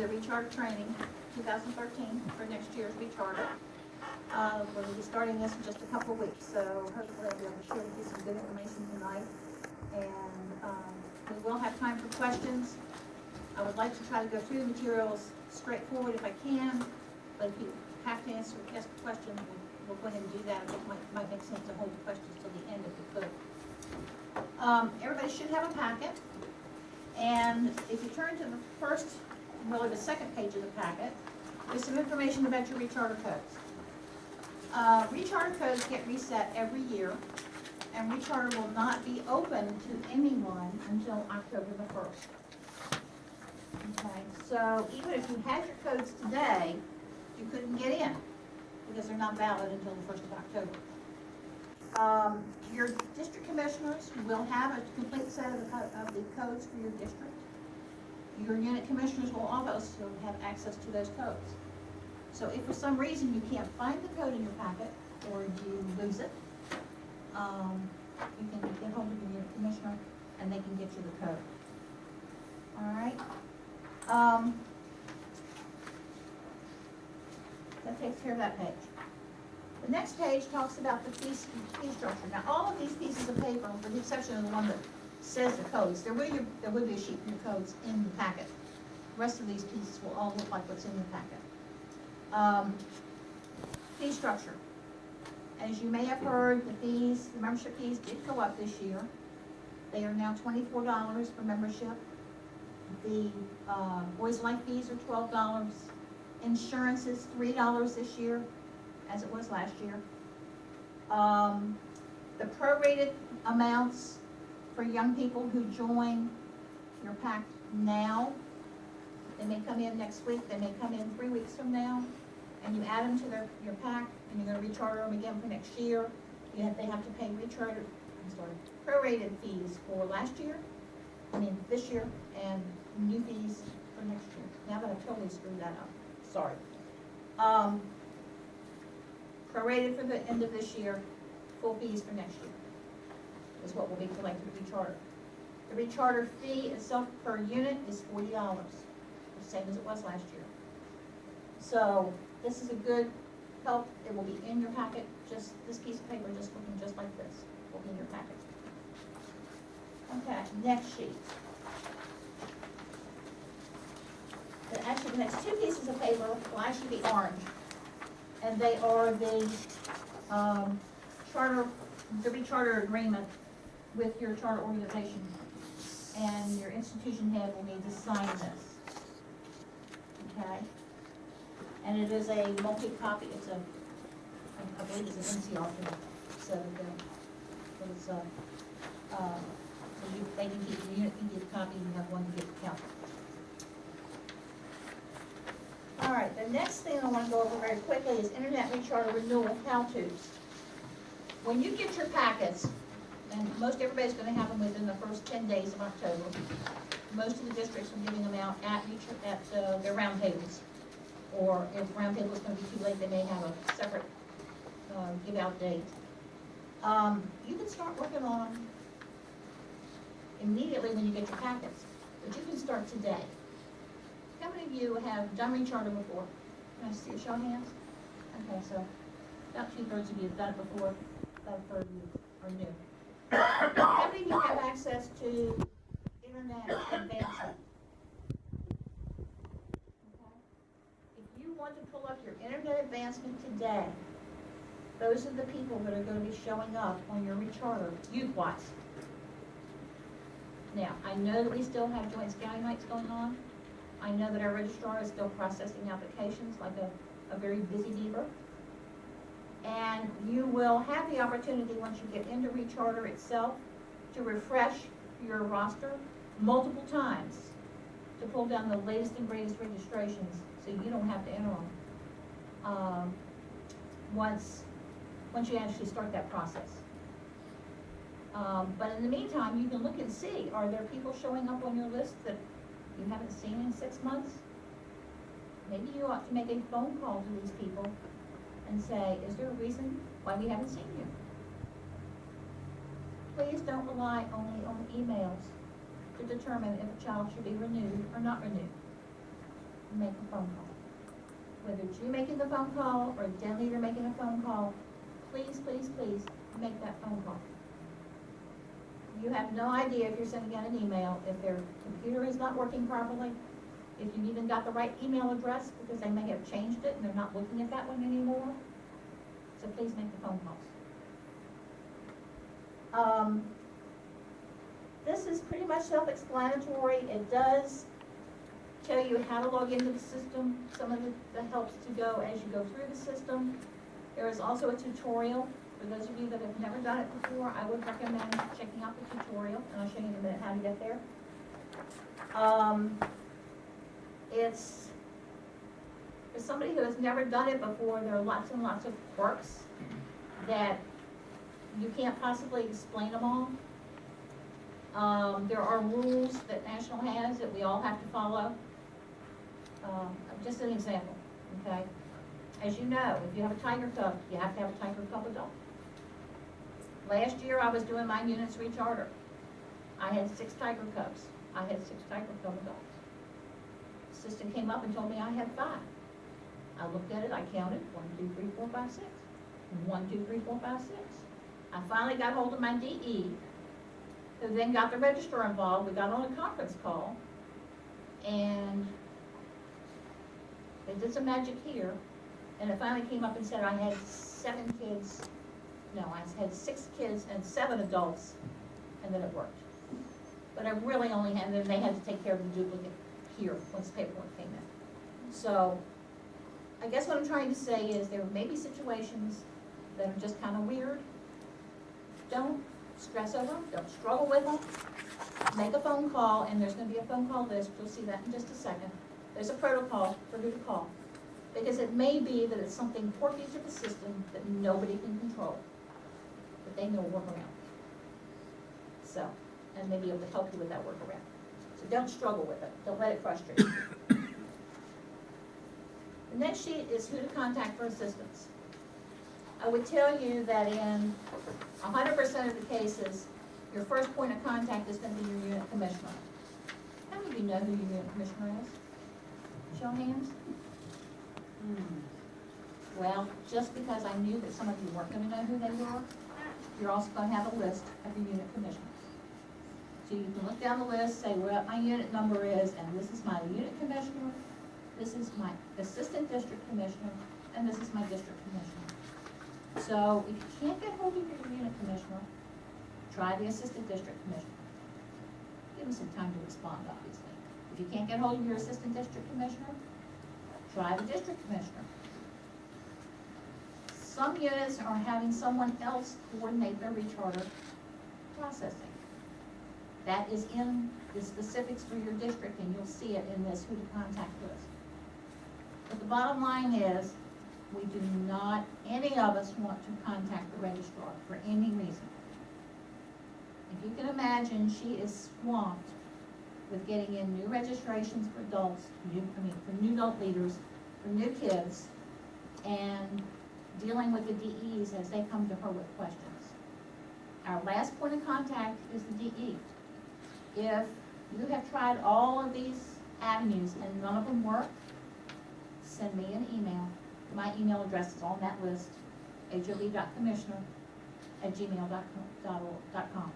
the Recharter training 2013 for next year's Recharter. We're going to be starting this in just a couple of weeks, so hopefully I'll be able to share with you some good information tonight. And we will have time for questions. I would like to try to go through the materials straightforward if I can, but if you have to ask a question, we'll go ahead and do that. It might make sense to hold the questions till the end if we could. Everybody should have a packet. And if you turn to the first, really the second page of the packet, there's some information about your Recharter codes. Recharter codes get reset every year, and Recharter will not be open to anyone until October the 1st. Okay, so even if you had your codes today, you couldn't get in because they're not valid until the 1st of October. Your district commissioners will have a complete set of the codes for your district. Your unit commissioners will also have access to those codes. So if for some reason you can't find the code in your packet or you lose it, you can get hold of your unit commissioner and they can get you the code. All right. That takes care of that page. The next page talks about the fee structure. Now, all of these pieces of paper, with the exception of the one that says the codes, there will be a sheet for your codes in the packet. The rest of these pieces will all look like what's in the packet. Fee structure. As you may have heard, the membership fees did go up this year. They are now $24 for membership. The Boys Life fees are $12. Insurance is $3 this year, as it was last year. The prorated amounts for young people who join your pack now, they may come in next week, they may come in 3 weeks from now, and you add them to your pack, and you're going to recharter them again for next year. They have to pay prorated fees for this year, and new fees for next year. Now that I've totally screwed that up, sorry. Prorated for the end of this year, full fees for next year is what will be collected at Recharter. The Recharter fee itself per unit is $40, the same as it was last year. So this is a good help. It will be in your packet. Just this piece of paper, just looking just like this, will be in your packet. Okay, next sheet. Actually, the next two pieces of paper will actually be orange. And they are the Recharter agreement with your charter organization. And your institution head will need to sign this. Okay? And it is a multi-copy. It's I believe it's an NCR set of them. So they can keep, the unit can get a copy, and you have one to get the count. All right, the next thing I want to go over very quickly is Internet Recharter Renewal How-Tos. When you get your packets, and most everybody's going to have them within the first 10 days of October, most of the districts are giving them out at their roundtables. Or if roundtable is going to be too late, they may have a separate give-out date. You can start working on them immediately when you get your packets, but you can start today. How many of you have done Recharter before? Can I see a show of hands? Okay, so about 2/3 of you have done it before. About a third of you are new. How many of you have access to Internet Advancement? Okay. If you want to pull up your Internet Advancement today, those are the people that are going to be showing up on your Recharter youth-wise. Now, I know that we still have joint scouting nights going on. I know that our registrar is still processing applications like a very busy beaver. And you will have the opportunity, once you get into Recharter itself, to refresh your roster multiple times to pull down the latest and greatest registrations so you don't have to enter them once you actually start that process. But in the meantime, you can look and see, are there people showing up on your list that you haven't seen in 6 months? Maybe you ought to make a phone call to these people and say, is there a reason why we haven't seen you? Please don't rely only on emails to determine if a child should be renewed or not renewed. to make a phone call. Whether it's you making the phone call or the den leader making a phone call, please, please, please make that phone call. You have no idea if you're sending out an email, if their computer is not working properly, if you've even got the right email address, because they may have changed it and they're not looking at that one anymore. So please make the phone calls. This is pretty much self-explanatory. It does tell you how to log into the system, some of the helps to go as you go through the system. There is also a tutorial. For those of you that have never done it before, I would recommend checking out the tutorial, and I'll show you in a minute how to get there. It's, for somebody who has never done it before, there are lots and lots of quirks that you can't possibly explain them all. There are rules that National has that we all have to follow. Just an example, okay? As you know, if you have a tiger cub, you have to have a tiger cub adult. Last year, I was doing my unit's recharter. I had 6 tiger cubs. I had 6 tiger cub adults. Assistant came up and told me I had 5. I looked at it, I counted, 1, 2, 3, 4, 5, 6. 1, 2, 3, 4, 5, 6. I finally got hold of my DE, who then got the registrar involved. We got on a conference call, and they did some magic here, and it finally came up and said I had 7 kids. No, I had 6 kids and 7 adults, and then it worked. But I really only had, and then they had to take care of the duplicate here once paperwork came in. So I guess what I'm trying to say is there may be situations that are just kind of weird. Don't stress over them, don't struggle with them. Make a phone call, and there's going to be a phone call list. You'll see that in just a second. There's a protocol for who to call, because it may be that it's something quirky to the system that nobody can control, but they know a workaround. So, and they may be able to help you with that workaround. So don't struggle with it. Don't let it frustrate you. The next sheet is who to contact for assistance. I would tell you that in 100% of the cases, your first point of contact is going to be your unit commissioner. How many of you know who your unit commissioner is? Show of hands. Well, just because I knew that some of you weren't going to know who they were, you're also going to have a list of your unit commissioners. So you can look down the list, say what my unit number is, and this is my unit commissioner, this is my assistant district commissioner, and this is my district commissioner. So if you can't get hold of your unit commissioner, try the assistant district commissioner. Give them some time to respond, obviously. If you can't get hold of your assistant district commissioner, try the district commissioner. Some units are having someone else coordinate their recharter processing. That is in the specifics for your district, and you'll see it in this who to contact list. But the bottom line is, we do not, any of us want to contact the registrar for any reason. If you can imagine, she is swamped with getting in new registrations for adults, for new adult leaders, for new kids, and dealing with the DEs as they come to her with questions. Our last point of contact is the DE. If you have tried all of these avenues and none of them work, send me an email. My email address is on that list, hov.commissioner@gmail.com.